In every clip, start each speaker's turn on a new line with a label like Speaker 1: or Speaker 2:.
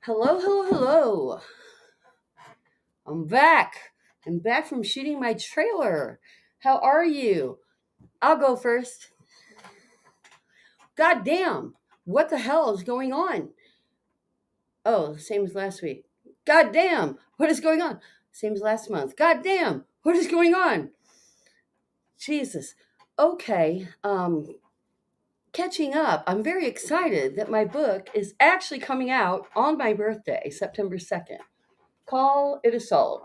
Speaker 1: Hello, hello, hello. I'm back. I'm back from shooting my trailer. How are you? I'll go first. God damn. What the hell is going on? Oh, same as last week. God damn. What is going on? Same as last month. God damn. What is going on? Jesus. Okay. Catching up. I'm very excited that my book is actually coming out on my birthday, September 2nd. Call it a solve.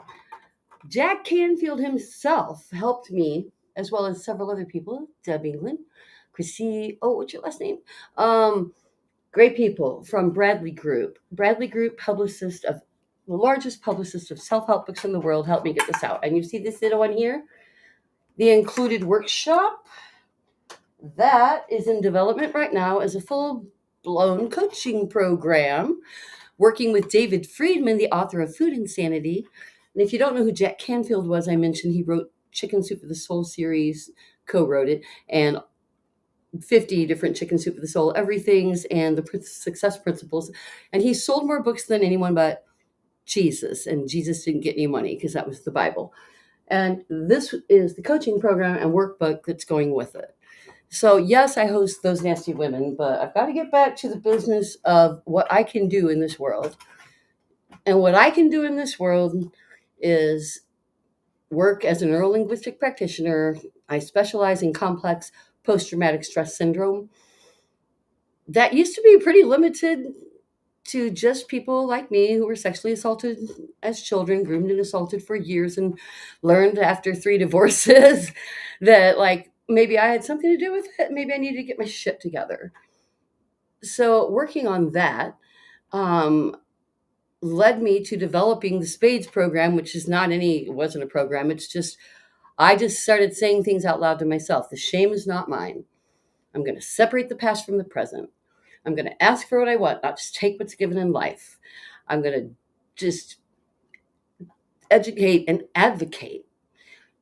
Speaker 1: Jack Canfield himself helped me, as well as several other people, Deb England, Chrissy, what's your last name? Um, Great people from Bradley Group. Bradley Group, publicist of the largest publicist of self-help books in the world, helped me get this out. And you see this little one here? The included workshop, that is in development right now as a full-blown coaching program, working with David Friedman, the author of Food Insanity. And if you don't know who Jack Canfield was, I mentioned he wrote Chicken Soup for the Soul series, co-wrote it, and 50 different Chicken Soup for the Soul everythings and the success principles. And he sold more books than anyone but Jesus. And Jesus didn't get any money because that was the Bible. And this is the coaching program and workbook that's going with it. So yes, I host Those Nasty Women, but I've got to get back to the business of what I can do in this world. And what I can do in this world is work as a neurolinguistic practitioner. I specialize in complex post-traumatic stress syndrome. That used to be pretty limited to just people like me who were sexually assaulted as children, groomed and assaulted for years, and learned after 3 divorces that like maybe I had something to do with it. Maybe I needed to get my shit together. So working on that, led me to developing the SPADES program, which is it wasn't a program. It's just, I just started saying things out loud to myself. The shame is not mine. I'm going to separate the past from the present. I'm going to ask for what I want, not just take what's given in life. I'm going to just educate and advocate.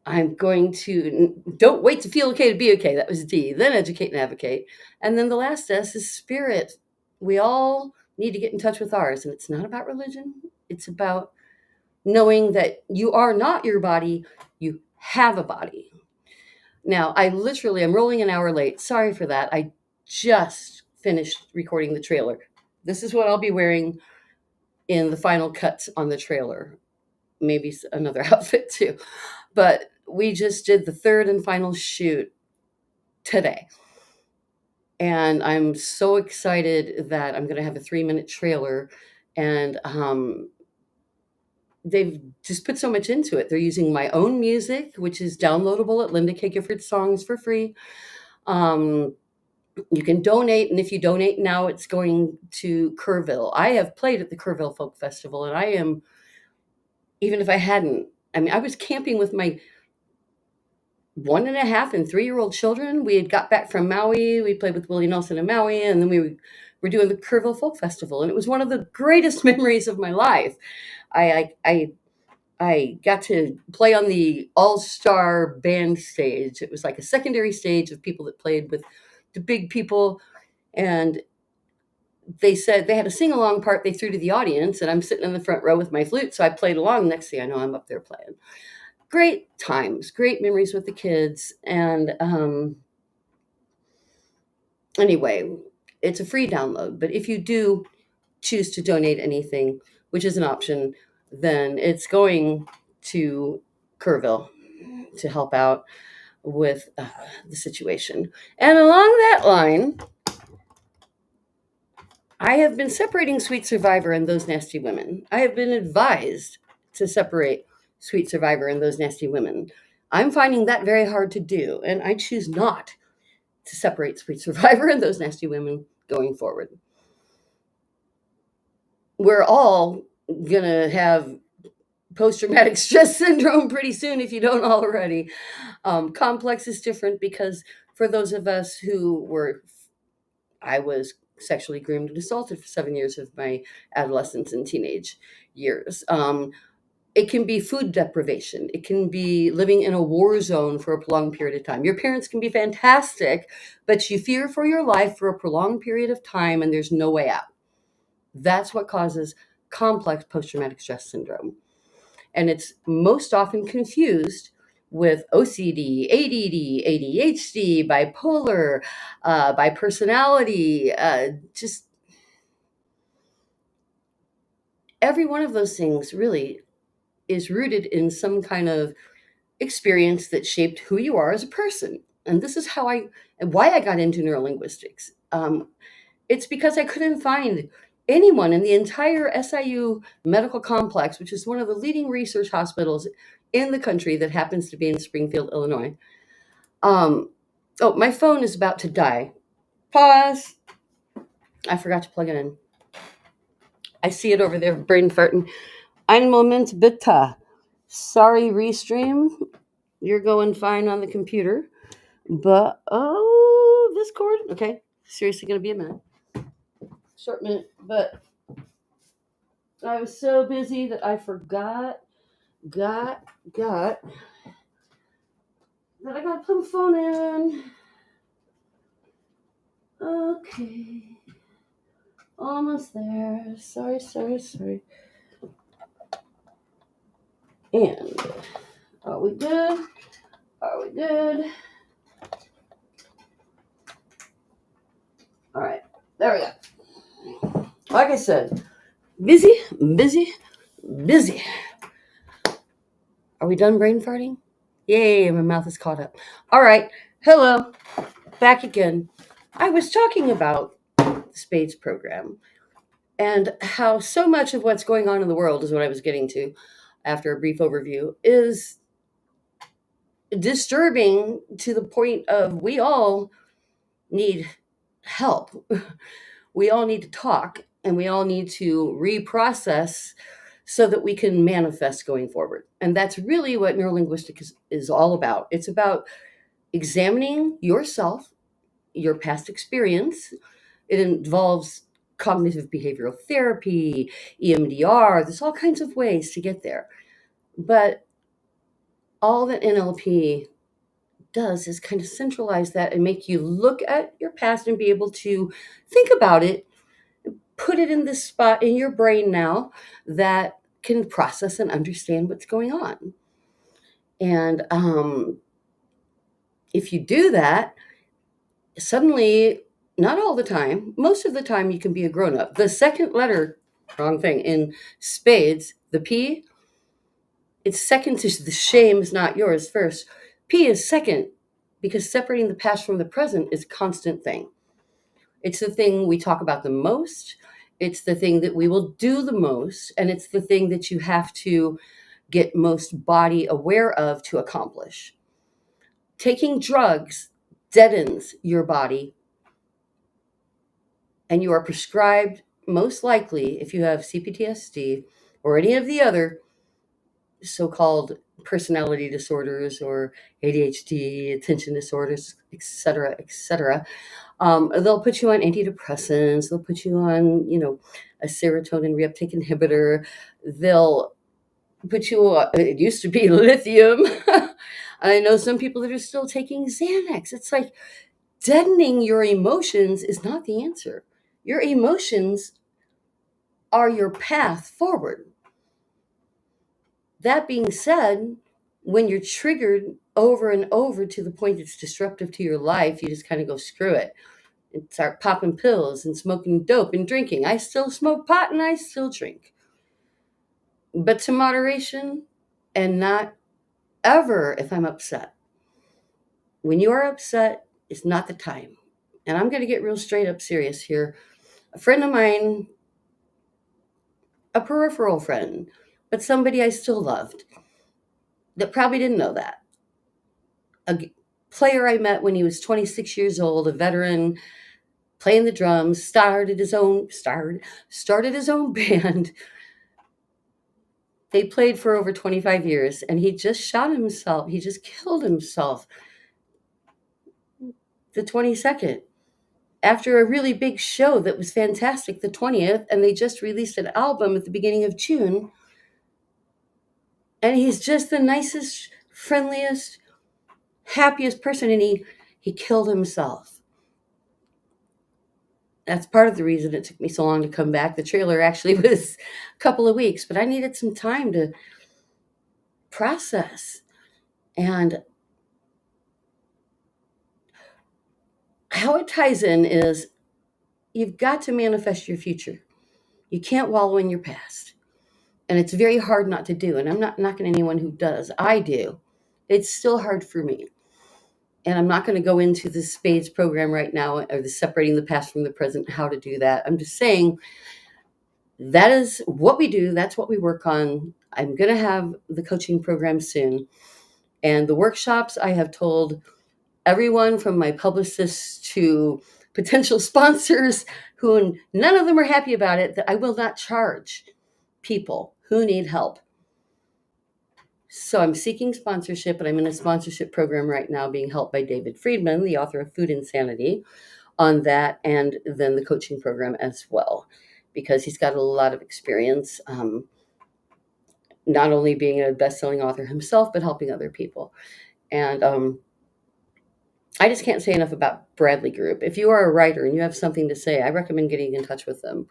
Speaker 1: I'm going to, don't wait to feel okay to be okay. That was D. Then educate and advocate. And then the last S is spirit. We all need to get in touch with ours. And it's not about religion. It's about knowing that you are not your body. You have a body. Now, I'm rolling an hour late. Sorry for that. I just finished recording the trailer. This is what I'll be wearing in the final cuts on the trailer. Maybe another outfit too. But we just did the third and final shoot today. And I'm so excited that I'm going to have a 3-minute trailer. And they've just put so much into it. They're using my own music, which is downloadable at Linda K. Gifford Songs for free. You can donate, and if you donate now, it's going to Kerrville. I have played at the Kerrville Folk Festival, and I am, even if I hadn't, I was camping with my 1.5 and 3-year-old children. We had got back from Maui. We played with Willie Nelson in Maui, and then we were doing the Kerrville Folk Festival, and it was one of the greatest memories of my life. I got to play on the all-star band stage. It was like a secondary stage of people that played with the big people, and they said they had a sing-along part they threw to the audience, and I'm sitting in the front row with my flute, so I played along. Next thing I know, I'm up there playing. Great times, great memories with the kids. And anyway, it's a free download, but if you do choose to donate anything, which is an option, then it's going to Kerrville to help out with the situation. And along that line, I have been separating Sweet Survivor and Those Nasty Women. I have been advised to separate Sweet Survivor and Those Nasty Women. I'm finding that very hard to do, and I choose not to separate Sweet Survivor and Those Nasty Women going forward. We're all going to have post-traumatic stress syndrome pretty soon if you don't already. Complex is different because for those of us I was sexually groomed and assaulted for 7 years of my adolescence and teenage years. It can be food deprivation. It can be living in a war zone for a prolonged period of time. Your parents can be fantastic, but you fear for your life for a prolonged period of time and there's no way out. That's what causes complex post-traumatic stress syndrome. And it's most often confused with OCD, ADD, ADHD, bipolar, bipersonality, just every one of those things really is rooted in some kind of experience that shaped who you are as a person. And this is why I got into neurolinguistics. It's because I couldn't find anyone in the entire SIU medical complex, which is one of the leading research hospitals in the country that happens to be in Springfield, Illinois. Oh, my phone is about to die. Pause. I forgot to plug it in. I see it over there, brain farting. Ein Moment bitte. Sorry, Restream. You're going fine on the computer. But, oh, this cord. Okay. Seriously, going to be a minute. Short minute. But I was so busy that I forgot. That I got to put the phone in. Okay. Almost there. Sorry. And are we good? All right. There we go. Like I said, busy. Are we done brain farting? Yay, my mouth is caught up. All right. Hello. Back again. I was talking about the SPADES program and how so much of what's going on in the world is what I was getting to after a brief overview is disturbing to the point of we all need help. We all need to talk and we all need to reprocess so that we can manifest going forward. And that's really what neurolinguistics is all about. It's about examining yourself, your past experience. It involves cognitive behavioral therapy, EMDR. There's all kinds of ways to get there. But all that NLP does is kind of centralize that and make you look at your past and be able to think about it, put it in this spot in your brain now that can process and understand what's going on. And if you do that, suddenly, not all the time, most of the time you can be a grown-up. The second letter, wrong thing, in SPADES, the P, it's second to the shame is not yours first. P is second because separating the past from the present is a constant thing. It's the thing we talk about the most. It's the thing that we will do the most. And it's the thing that you have to get most body aware of to accomplish. Taking drugs deadens your body. And you are prescribed, most likely, if you have C-PTSD or any of the other so-called personality disorders or ADHD, attention disorders, etc., they'll put you on antidepressants. They'll put you on, a serotonin reuptake inhibitor. They'll put you on, it used to be lithium. I know some people that are still taking Xanax. It's like deadening your emotions is not the answer. Your emotions are your path forward. That being said, when you're triggered over and over to the point it's disruptive to your life, you just kind of go, screw it, and start popping pills and smoking dope and drinking. I still smoke pot and I still drink. But to moderation and not ever if I'm upset. When you are upset, it's not the time. And I'm going to get real straight up serious here. A friend of mine, a peripheral friend, but somebody I still loved, that probably didn't know that. A player I met when he was 26 years old, a veteran, playing the drums, started his own band. They played for over 25 years, and he just shot himself. He just killed himself the 22nd after a really big show that was fantastic, the 20th, and they just released an album at the beginning of June. And he's just the nicest, friendliest, happiest person, and he killed himself. That's part of the reason it took me so long to come back. The trailer actually was a couple of weeks, but I needed some time to process. And how it ties in is you've got to manifest your future. You can't wallow in your past. And it's very hard not to do. And I'm not knocking anyone who does. I do. It's still hard for me. And I'm not going to go into the SPADES program right now, or the separating the past from the present, how to do that. I'm just saying that is what we do. That's what we work on. I'm going to have the coaching program soon. And the workshops, I have told everyone from my publicists to potential sponsors, who none of them are happy about it, that I will not charge people who need help. So I'm seeking sponsorship, and I'm in a sponsorship program right now being helped by David Friedman, the author of Food Insanity, on that, and then the coaching program as well, because he's got a lot of experience, not only being a best-selling author himself, but helping other people. And I just can't say enough about Bradley Group. If you are a writer and you have something to say, I recommend getting in touch with them,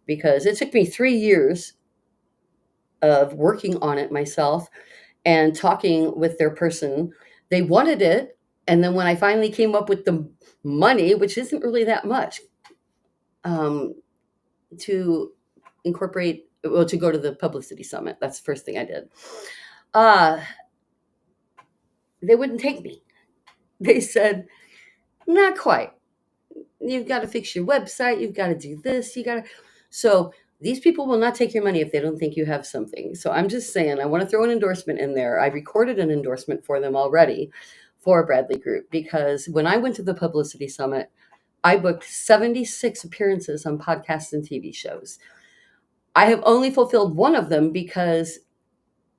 Speaker 1: because it took me 3 years of working on it myself and talking with their person. They wanted it. And then when I finally came up with the money, which isn't really that much, to incorporate, well, to go to the publicity summit, that's the first thing I did. They wouldn't take me. They said, not quite. You've got to fix your website. You've got to do this. So these people will not take your money if they don't think you have something. So I'm just saying, I want to throw an endorsement in there. I recorded an endorsement for them already for Bradley Group, because when I went to the publicity summit, I booked 76 appearances on podcasts and TV shows. I have only fulfilled one of them because,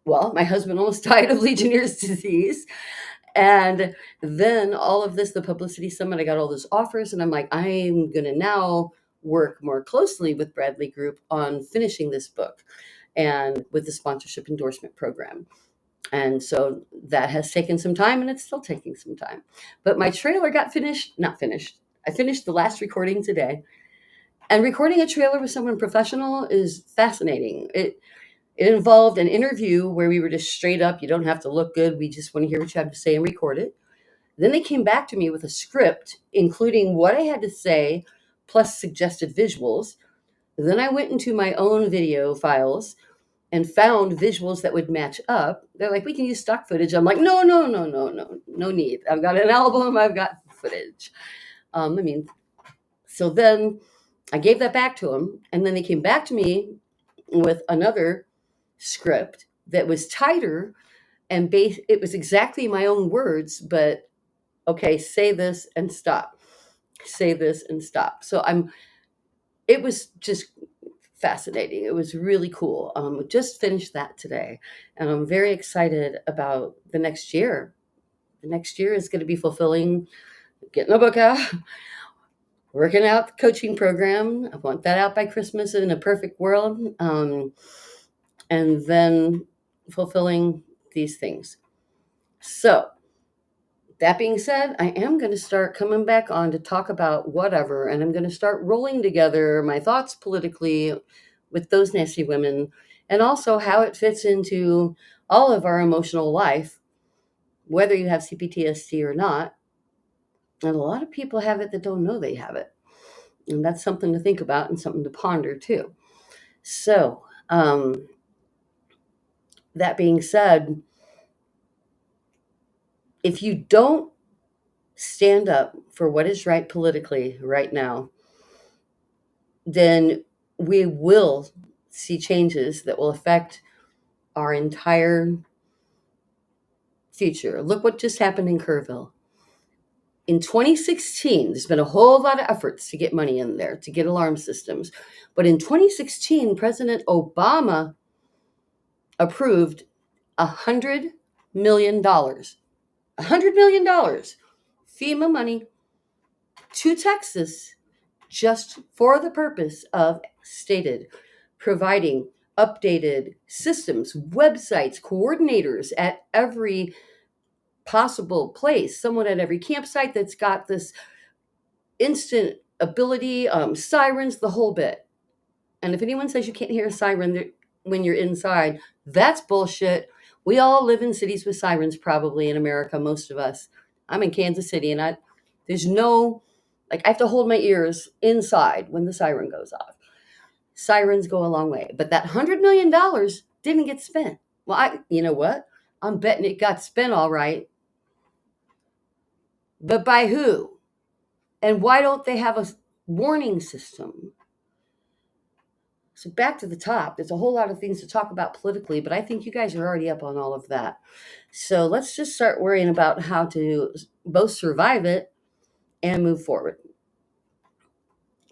Speaker 1: well, my husband almost died of Legionnaire's disease. And then all of this, the publicity summit, I got all those offers, and I'm like, I'm going to now work more closely with Bradley Group on finishing this book and with the sponsorship endorsement program. And so that has taken some time, and it's still taking some time. But my trailer got not finished. I finished the last recording today. And recording a trailer with someone professional is fascinating. It involved an interview where we were just straight up, you don't have to look good. We just want to hear what you have to say and record it. Then they came back to me with a script, including what I had to say, plus suggested visuals. Then I went into my own video files and found visuals that would match up. They're like, we can use stock footage. I'm like, no need. I've got an album. I've got footage. So then I gave that back to them. And then they came back to me with another script that was tighter and it was exactly my own words, but okay, say this and stop. Say this and stop. So it was just fascinating. It was really cool. Just finished that today, and I'm very excited about the next year. The next year is going to be fulfilling, getting a book out, working out the coaching program. I want that out by Christmas in a perfect world. And then fulfilling these things. So that being said, I am going to start coming back on to talk about whatever, and I'm going to start rolling together my thoughts politically with those nasty women, and also how it fits into all of our emotional life, whether you have C-PTSD or not. And a lot of people have it that don't know they have it. And that's something to think about and something to ponder too. So, that being said, if you don't stand up for what is right politically right now, then we will see changes that will affect our entire future. Look what just happened in Kerrville. In 2016, there's been a whole lot of efforts to get money in there, to get alarm systems. But in 2016, President Obama approved $100 million. $100 million FEMA money to Texas, just for the purpose of, stated, providing updated systems, websites, coordinators at every possible place, someone at every campsite that's got this instant ability, sirens, the whole bit. And if anyone says you can't hear a siren when you're inside, that's bullshit. We all live in cities with sirens, probably in America, most of us. I'm in Kansas City, and there's no, like, I have to hold my ears inside when the siren goes off. Sirens go a long way, but that $100 million didn't get spent. Well, you know what? I'm betting it got spent all right. But by who? And why don't they have a warning system? So back to the top, there's a whole lot of things to talk about politically, but I think you guys are already up on all of that. So let's just start worrying about how to both survive it and move forward.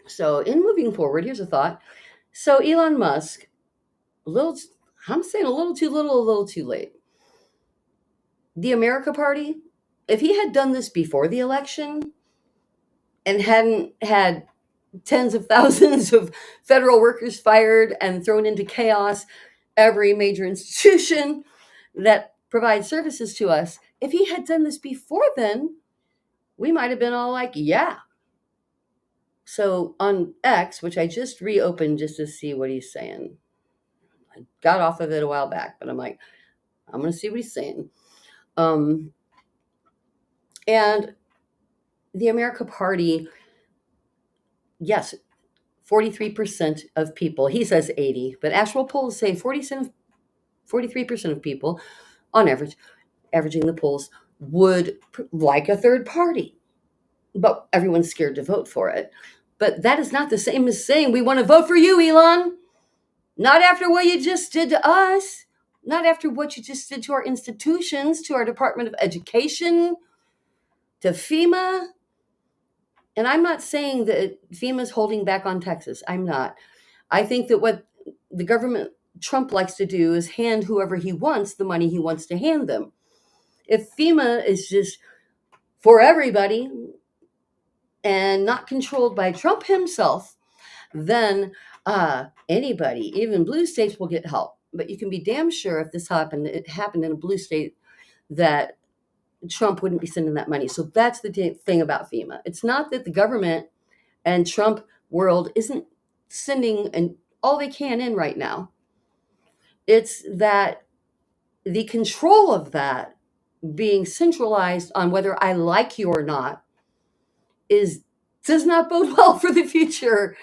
Speaker 1: So in moving forward, here's a thought. So Elon Musk, I'm saying a little too little, a little too late. The America Party, if he had done this before the election and hadn't had tens of thousands of federal workers fired and thrown into chaos, every major institution that provides services to us, if he had done this before then, we might have been all like, yeah. So on X, which I just reopened just to see what he's saying, I got off of it a while back, but I'm like, I'm going to see what he's saying. And the America Party, yes, 43% of people, he says 80, but actual polls say 43% of people, on average, averaging the polls, would like a third party. But everyone's scared to vote for it. But that is not the same as saying we want to vote for you, Elon. Not after what you just did to us. Not after what you just did to our institutions, to our Department of Education, to FEMA. And I'm not saying that FEMA's holding back on Texas. I'm not. I think that what the government Trump likes to do is hand whoever he wants the money he wants to hand them. If FEMA is just for everybody and not controlled by Trump himself, then anybody, even blue states, will get help. But you can be damn sure if this happened, it happened in a blue state, that Trump wouldn't be sending that money. So that's the thing about FEMA. It's not that the government and Trump world isn't sending all they can in right now. It's that the control of that being centralized on whether I like you or not does not bode well for the future.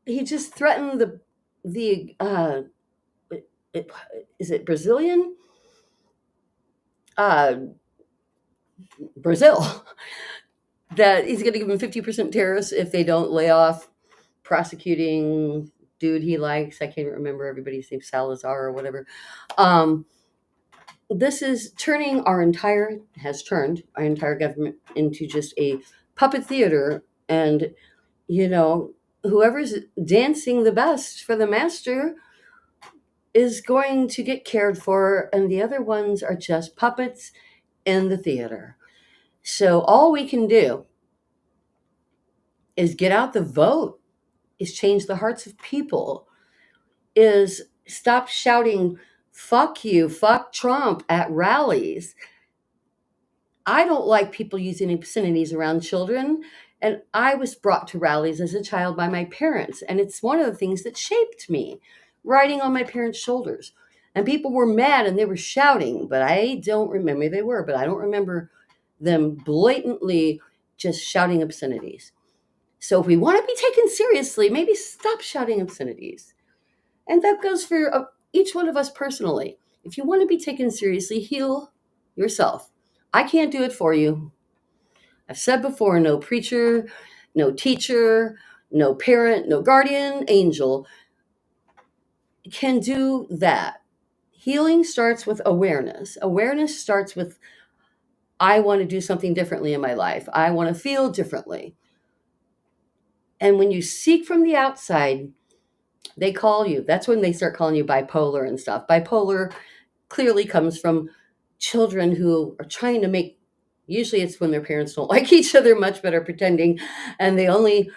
Speaker 1: He just threatened is it Brazilian? Brazil, that he's going to give them 50% tariffs if they don't lay off prosecuting dude he likes. I can't remember everybody's name, Salazar or whatever. This is has turned our entire government into just a puppet theater. And, whoever's dancing the best for the master is going to get cared for, and the other ones are just puppets in the theater. So all we can do is get out the vote, is change the hearts of people, is stop shouting, fuck you, fuck Trump at rallies. I don't like people using obscenities around children. And I was brought to rallies as a child by my parents. And it's one of the things that shaped me, riding on my parents' shoulders. And people were mad and they were shouting, but I don't remember, they were, but I don't remember them blatantly just shouting obscenities. So if we want to be taken seriously, maybe stop shouting obscenities. And that goes for each one of us personally. If you want to be taken seriously, heal yourself. I can't do it for you. I've said before, no preacher, no teacher, no parent, no guardian angel can do that. Healing starts with awareness. Awareness starts with, I want to do something differently in my life. I want to feel differently. And when you seek from the outside, they call you. That's when they start calling you bipolar and stuff. Bipolar clearly comes from children who are trying to make, usually it's when their parents don't like each other much, but are pretending, and the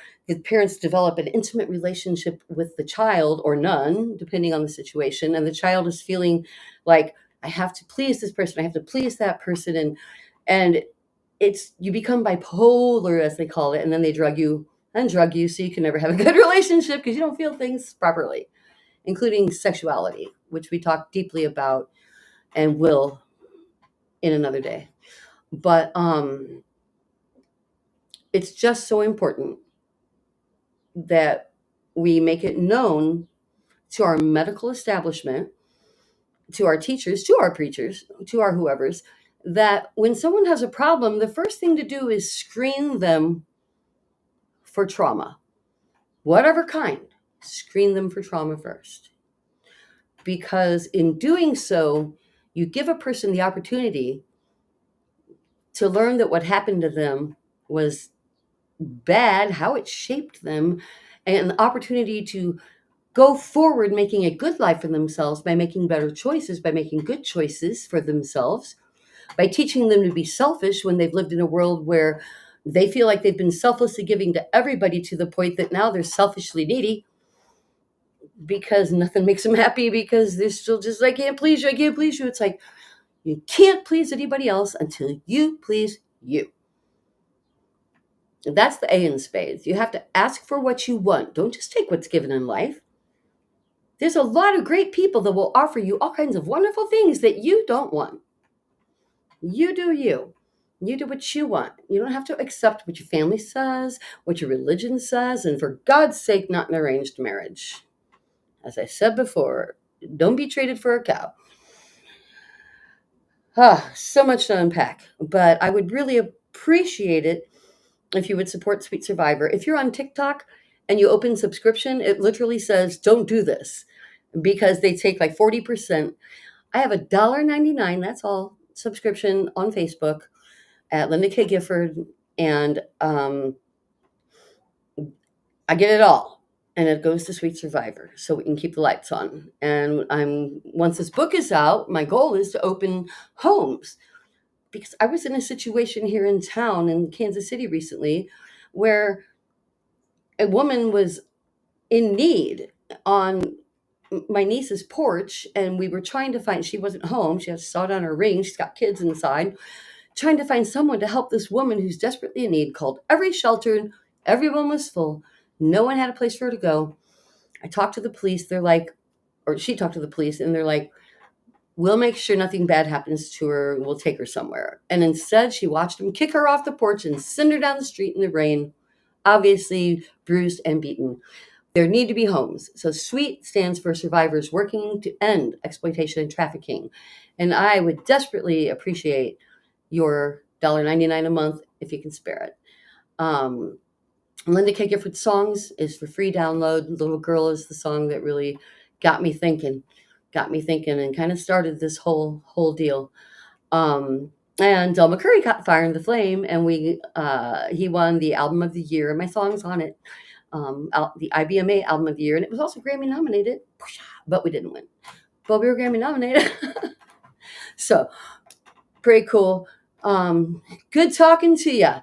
Speaker 1: parents develop an intimate relationship with the child, or none, depending on the situation, and the child is feeling like, I have to please this person, I have to please that person, and you become bipolar, as they call it, and then they drug you so you can never have a good relationship because you don't feel things properly, including sexuality, which we talk deeply about and will in another day. But it's just so important that we make it known to our medical establishment, to our teachers, to our preachers, to our whoever's, that when someone has a problem, the first thing to do is screen them for trauma, whatever kind. Screen them for trauma first. Because in doing so, you give a person the opportunity to learn that what happened to them was bad, how it shaped them, and the opportunity to go forward making a good life for themselves by making better choices, by making good choices for themselves, by teaching them to be selfish when they've lived in a world where they feel like they've been selflessly giving to everybody to the point that now they're selfishly needy because nothing makes them happy because they're still just, I can't please you, I can't please you. It's like, you can't please anybody else until you please you. That's the A in spades. You have to ask for what you want. Don't just take what's given in life. There's a lot of great people that will offer you all kinds of wonderful things that you don't want. You do you. You do what you want. You don't have to accept what your family says, what your religion says, and for God's sake, not an arranged marriage. As I said before, don't be traded for a cow. So much to unpack, but I would really appreciate it if you would support Sweet Survivor. If you're on TikTok and you open subscription, it literally says, don't do this, because they take like 40%. I have $1.99, that's all, subscription on Facebook at Linda K. Gifford, and I get it all. And it goes to Sweet Survivor so we can keep the lights on. And once this book is out, my goal is to open homes, because I was in a situation here in town in Kansas City recently where a woman was in need on my niece's porch, and we were trying to find, she wasn't home, she has sawed on her ring, she's got kids inside, trying to find someone to help this woman who's desperately in need. Called every shelter, everyone was full, no one had a place for her to go. I talked to the police, they're like, or she talked to the police, and they're like, we'll make sure nothing bad happens to her, we'll take her somewhere. And instead she watched him kick her off the porch and send her down the street in the rain, obviously bruised and beaten. There need to be homes. So SWEET stands for Survivors Working to End Exploitation and Trafficking. And I would desperately appreciate your $1.99 a month if you can spare it. Linda K. Gifford Songs is for free download. Little Girl is the song that really got me thinking and kind of started this whole deal. And Del McCurry got Fire in the Flame, and he won the Album of the Year, and my song's on it. The IBMA Album of the Year, and it was also Grammy nominated, but we didn't win. But we were Grammy nominated. So, pretty cool. Good talking to you.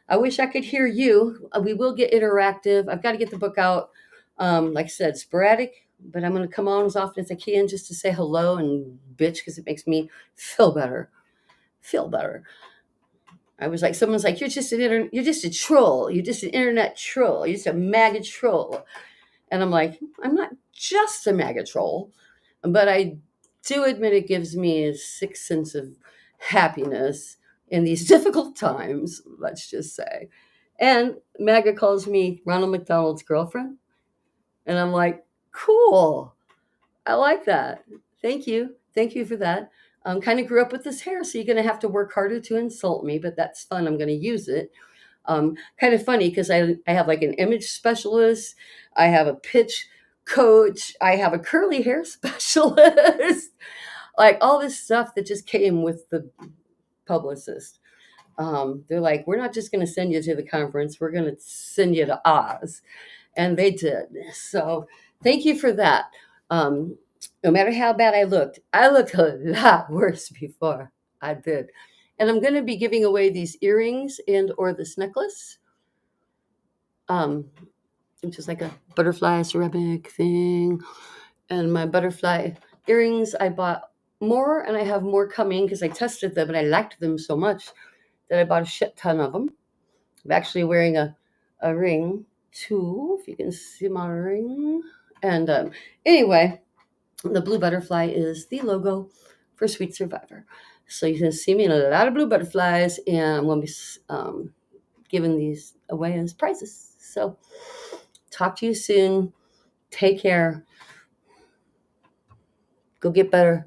Speaker 1: I wish I could hear you. We will get interactive. I've got to get the book out. Like I said, sporadic, but I'm going to come on as often as I can just to say hello and bitch, because it makes me feel better. I was like, someone's like, you're just a troll. You're just an internet troll. You're just a MAGA troll. And I'm like, I'm not just a MAGA troll, but I do admit it gives me a sick sense of happiness in these difficult times, let's just say. And MAGA calls me Ronald McDonald's girlfriend. And I'm like, cool. I like that. Thank you. Thank you for that. Kind of grew up with this hair, so you're going to have to work harder to insult me, but that's fun. I'm going to use it. Kind of funny because I have like an image specialist. I have a pitch coach. I have a curly hair specialist. Like all this stuff that just came with the publicist. They're like, we're not just going to send you to the conference. We're going to send you to Oz. And they did. So thank you for that. No matter how bad I looked a lot worse before I did. And I'm going to be giving away these earrings or this necklace, which is like a butterfly ceramic thing. And my butterfly earrings, I bought more, and I have more coming because I tested them and I liked them so much that I bought a shit ton of them. I'm actually wearing a ring too, if you can see my ring. And anyway, the blue butterfly is the logo for Sweet Survivor. So you can see me in a lot of blue butterflies, and I'm going to be giving these away as prizes. So talk to you soon. Take care. Go get better.